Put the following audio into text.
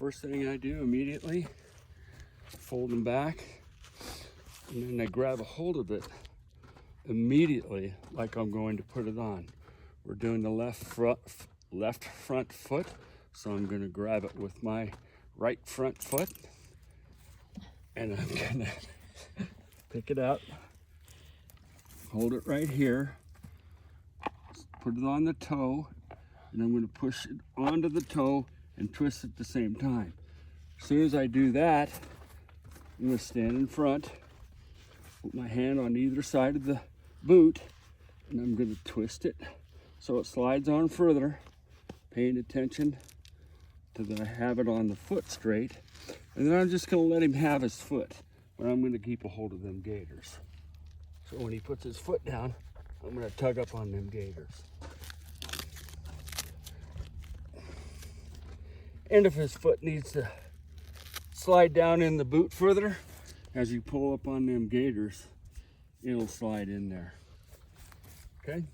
first thing I do immediately, fold them back, and then I grab a hold of it immediately like I'm going to put it on. We're doing the left front foot, so I'm going to grab it with my right front foot, and I'm going to pick it up, hold it right here, put it on the toe, and I'm going to push it onto the toe and twist at the same time. As soon as I do that, I'm going to stand in front, put my hand on either side of the boot, and I'm going to twist it so it slides on further, paying attention to that I have it on the foot straight. And then I'm just going to let him have his foot, but I'm going to keep a hold of them gaiters. So when he puts his foot down, I'm going to tug up on them gaiters. And if his foot needs to slide down in the boot further, as you pull up on them gaiters, it'll slide in there. Okay?